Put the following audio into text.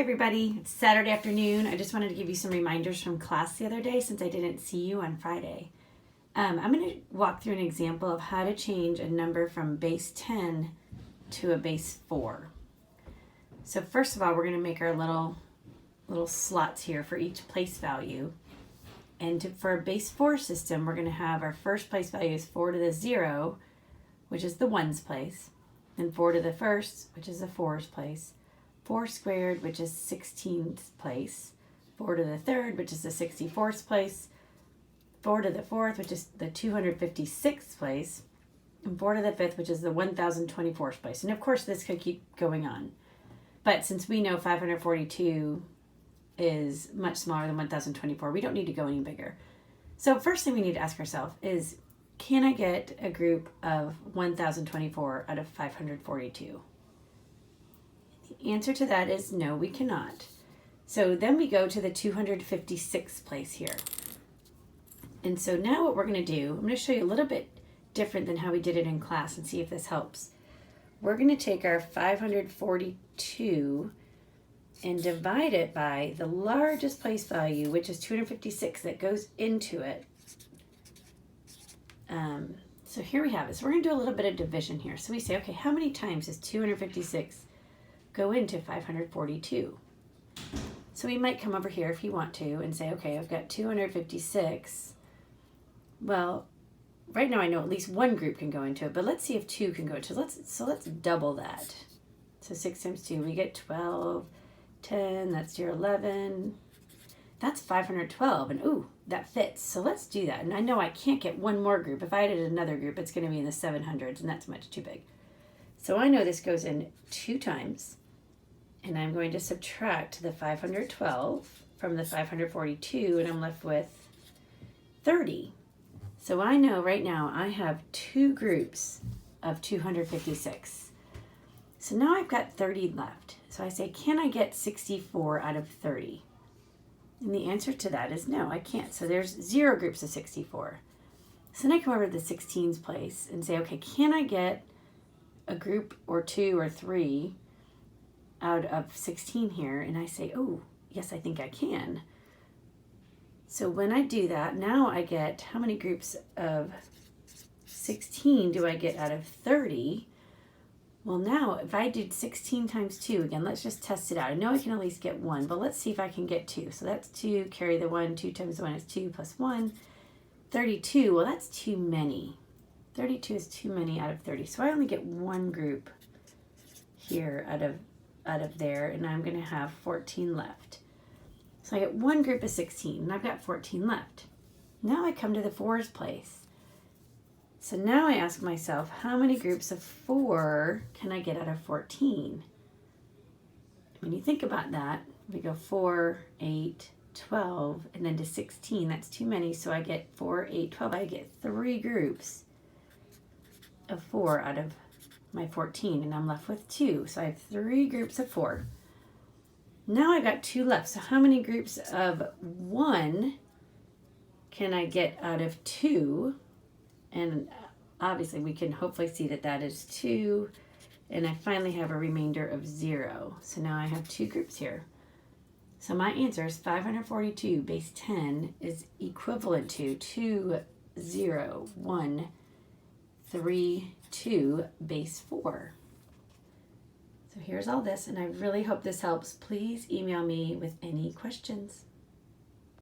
everybody. It's Saturday afternoon. I just wanted to give you some reminders from class the other day since I didn't see you on Friday. I'm going to walk through an example of how to change a number from base 10 to a base 4. So first of all, we're going to make our little slots here for each place value. And for a base 4 system, we're going to have our first place value is 4 to the 0, which is the 1's place, and 4 to the 1st, which is the 4's place, 4 squared, which is 16th place, 4 to the 3rd, which is the 64th place, 4 to the 4th, which is the 256th place, and 4 to the 5th, which is the 1024th place. And of course, this could keep going on. But since we know 542 is much smaller than 1024, we don't need to go any bigger. So first thing we need to ask ourselves is, can I get a group of 1024 out of 542? The answer to that is no, we cannot. So then we go to the 256th place here. And so now what we're going to do, I'm going to show you a little bit different than how we did it in class and see if this helps. We're going to take our 542 and divide it by the largest place value, which is 256, that goes into it. So here we have it. So we're going to do a little bit of division here. So we say, okay, how many times does 256 go into 542? So we might come over here if you want to and say, okay, I've got 256. Well, right now I know at least one group can go into it, but let's see if 2 can go into it. So let's double that. So 6 times 2, we get 12, 10, that's your 11. That's 512, and ooh, that fits. So let's do that. And I know I can't get one more group. If I added another group, it's going to be in the 700s, and that's much too big. So I know this goes in 2 times, and I'm going to subtract the 512 from the 542, and I'm left with 30. So I know right now I have 2 groups of 256. So now I've got 30 left. So I say, can I get 64 out of 30? And the answer to that is no, I can't. So there's 0 groups of 64. So then I come over to the 16's place and say, okay, can I get a group or 2 or 3 out of 16 here? And I say, oh, yes, I think I can. So when I do that, now I get, how many groups of 16 do I get out of 30? Well, now if I did 16 times 2, again, let's just test it out. I know I can at least get 1, but let's see if I can get 2. So that's 2, carry the 1, 2 times 1 is 2 plus 1. 32, well, that's too many. 32 is too many out of 30. So I only get 1 group here out of there, and I'm going to have 14 left. So I get 1 group of 16, and I've got 14 left. Now I come to the 4's place. So now I ask myself, how many groups of 4 can I get out of 14? When you think about that, we go 4, 8, 12, and then to 16. That's too many, so I get 4, 8, 12. I get 3 groups of 4 out of my 14, and I'm left with 2. So I have 3 groups of 4. Now I've got 2 left. So how many groups of 1 can I get out of 2? And obviously we can hopefully see that that is 2. And I finally have a remainder of 0. So now I have 2 groups here. So my answer is 542 base 10 is equivalent to 2, 0, 1, 3, 2 base 4. So here's all this, and I really hope this helps. Please email me with any questions.